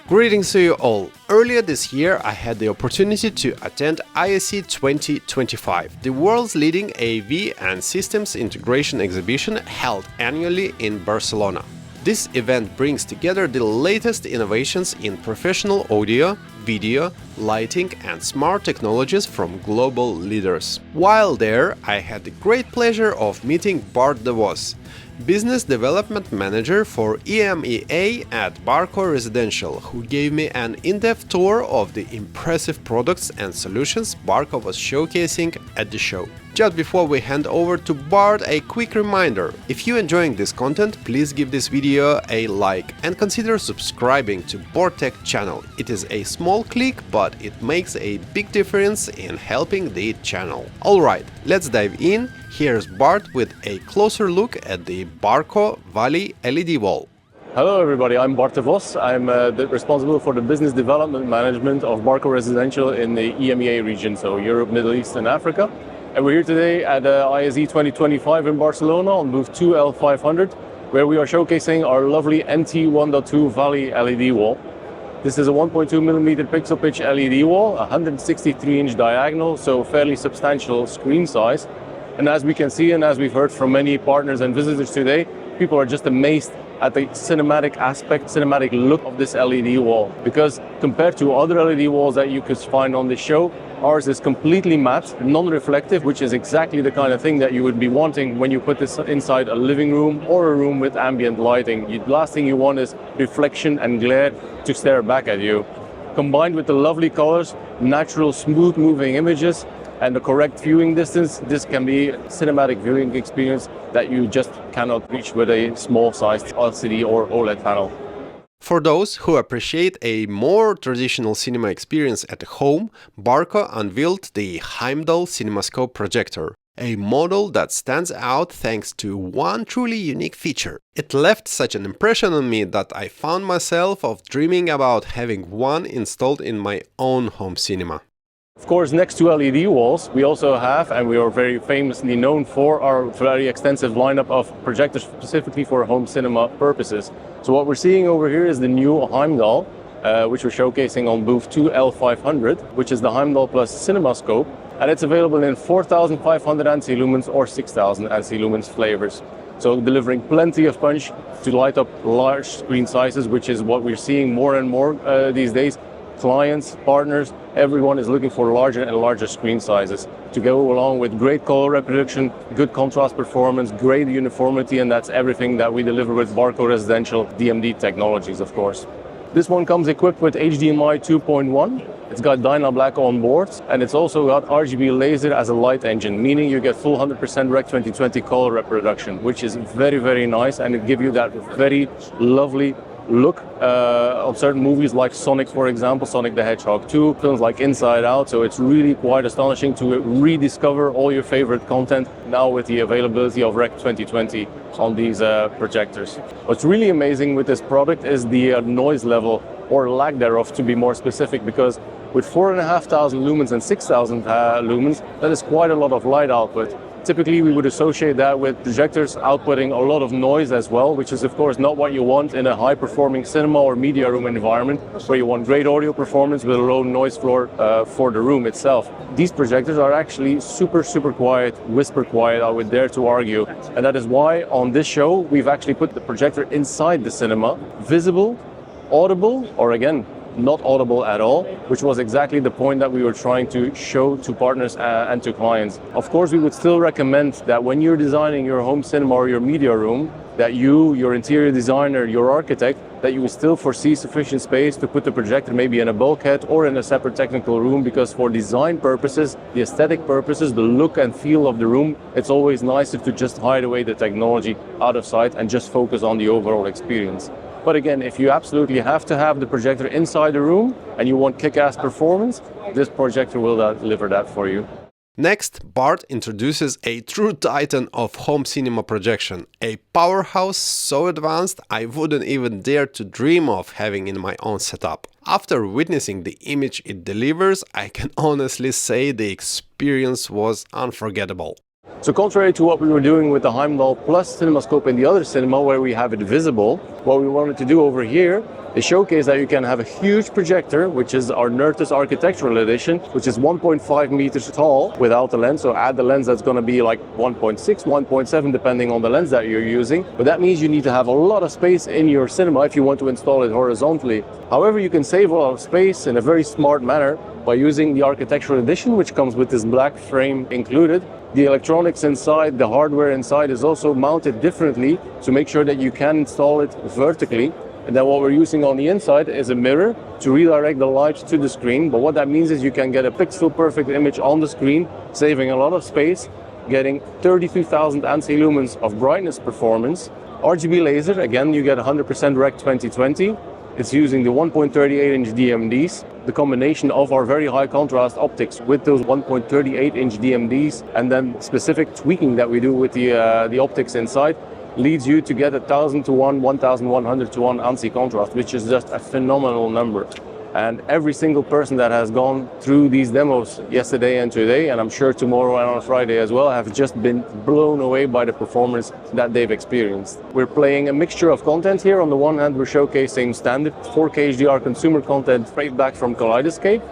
Greetings to you all! Earlier this year I had the opportunity to attend ISE 2025, the world's leading AV and systems integration exhibition held annually in Barcelona. This event brings together the latest innovations in professional audio, video, lighting and smart technologies from global leaders. While there, I had the great pleasure of meeting Bart Devos, Business Development Manager for EMEA at Barco Residential, who gave me an in-depth tour of the impressive products and solutions Barco was showcasing at the show. Just before we hand over to Bart, a quick reminder: if you're enjoying this content, please give this video a like and consider subscribing to BorTech channel. It is a small click, but it makes a big difference in helping the channel. Alright, let's dive in. Here's Bart with a closer look at the Barco Valley LED wall. Hello everybody, I'm Bart Devos. I'm responsible for the business development management of Barco Residential in the EMEA region, so Europe, Middle East and Africa. And we're here today at ISE 2025 in Barcelona on booth 2L500, where we are showcasing our lovely NT1.2 Vali LED wall. This is a 1.2mm pixel pitch LED wall, 163-inch diagonal, so fairly substantial screen size. And as we can see and as we've heard from many partners and visitors today, people are just amazed at the cinematic aspect, cinematic look of this LED wall. Because compared to other LED walls that you could find on this show, ours is completely matte, non-reflective, which is exactly the kind of thing that you would be wanting when you put this inside a living room or a room with ambient lighting. The last thing you want is reflection and glare to stare back at you. Combined with the lovely colors, natural smooth moving images, and the correct viewing distance, this can be a cinematic viewing experience that you just cannot reach with a small-sized LCD or OLED panel. For those who appreciate a more traditional cinema experience at home, Barco unveiled the Heimdall Cinemascope projector, a model that stands out thanks to one truly unique feature. It left such an impression on me that I found myself dreaming about having one installed in my own home cinema. Of course, next to LED walls, we also have, and we are very famously known for, our very extensive lineup of projectors specifically for home cinema purposes. So what we're seeing over here is the new Heimdall, which we're showcasing on booth 2L500, which is the Heimdall Plus Cinemascope, and it's available in 4500 ANSI lumens or 6000 ANSI lumens flavors. So delivering plenty of punch to light up large screen sizes, which is what we're seeing more and more these days. Clients, partners, everyone is looking for larger and larger screen sizes to go along with great color reproduction, good contrast performance, great uniformity, and that's everything that we deliver with Barco Residential DMD technologies, of course. This one comes equipped with HDMI 2.1. It's got Dynablack on board, and it's also got RGB laser as a light engine, meaning you get full 100% Rec 2020 color reproduction, which is very, very nice, and it gives you that very lovely look of certain movies like Sonic, for example, Sonic the Hedgehog 2, films like Inside Out. So it's really quite astonishing to rediscover all your favorite content now with the availability of Rec 2020 on these projectors. What's really amazing with this product is the noise level, or lack thereof to be more specific, because with 4,500 lumens and 6,000 lumens, that is quite a lot of light output. Typically, we would associate that with projectors outputting a lot of noise as well, which is of course not what you want in a high-performing cinema or media room environment, where you want great audio performance with a low noise floor for the room itself. These projectors are actually super quiet, whisper quiet, I would dare to argue. And that is why on this show, we've actually put the projector inside the cinema, visible, audible, or again, not audible at all, which was exactly the point that we were trying to show to partners and to clients. Of course, we would still recommend that when you're designing your home cinema or your media room, that you, your interior designer, your architect, that you would still foresee sufficient space to put the projector maybe in a bulkhead or in a separate technical room, because for design purposes, the aesthetic purposes, the look and feel of the room, it's always nicer to just hide away the technology out of sight and just focus on the overall experience. But again, if you absolutely have to have the projector inside the room and you want kick-ass performance, this projector will deliver that for you. Next, Bart introduces a true titan of home cinema projection, a powerhouse so advanced I wouldn't even dare to dream of having in my own setup. After witnessing the image it delivers, I can honestly say the experience was unforgettable. So contrary to what we were doing with the Heimdall Plus Cinemascope in the other cinema where we have it visible, what we wanted to do over here is showcase that you can have a huge projector, which is our Nerthus Architectural Edition, which is 1.5 meters tall without the lens. So add the lens, that's going to be like 1.6, 1.7, depending on the lens that you're using. But that means you need to have a lot of space in your cinema if you want to install it horizontally. However, you can save a lot of space in a very smart manner by using the Architectural Edition, which comes with this black frame included. The electronics inside, the hardware inside is also mounted differently to make sure that you can install it vertically. And then what we're using on the inside is a mirror to redirect the light to the screen. But what that means is you can get a pixel perfect image on the screen, saving a lot of space, getting 32,000 ANSI lumens of brightness performance. RGB laser, again, you get 100% Rec 2020. It's using the 1.38-inch DMDs, the combination of our very high contrast optics with those 1.38-inch DMDs, and then specific tweaking that we do with the optics inside leads you to get 1,000 to 1, 1,100 to 1 ANSI contrast, which is just a phenomenal number. And every single person that has gone through these demos yesterday and today, and I'm sure tomorrow and on Friday as well, have just been blown away by the performance that they've experienced. We're playing a mixture of content here. On the one hand, we're showcasing standard 4K HDR consumer content straight back from Kaleidoscape,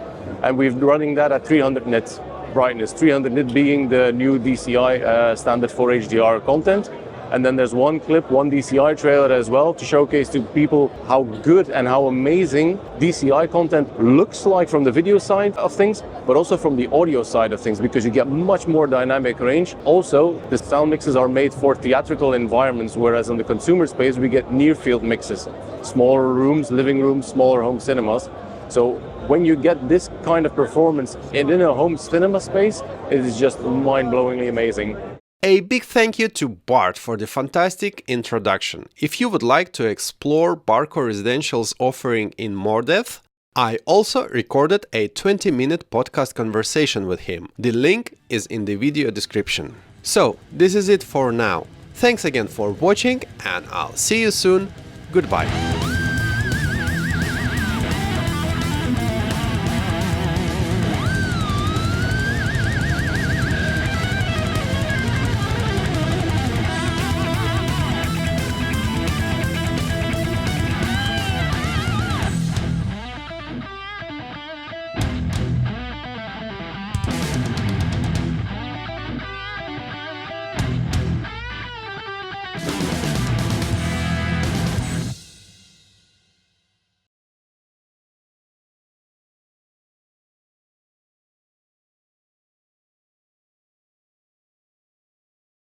and we're running that at 300 nit brightness, 300 nit being the new DCI standard for HDR content. And then there's one clip, one DCI trailer as well, to showcase to people how good and how amazing DCI content looks like from the video side of things, but also from the audio side of things, because you get much more dynamic range. Also, the sound mixes are made for theatrical environments, whereas in the consumer space, we get near-field mixes. Smaller rooms, living rooms, smaller home cinemas. So when you get this kind of performance in a home cinema space, it is just mind-blowingly amazing. A big thank you to Bart for the fantastic introduction. If you would like to explore Barco Residential's offering in more depth, I also recorded a 20-minute podcast conversation with him. The link is in the video description. So, this is it for now. Thanks again for watching, and I'll see you soon. Goodbye.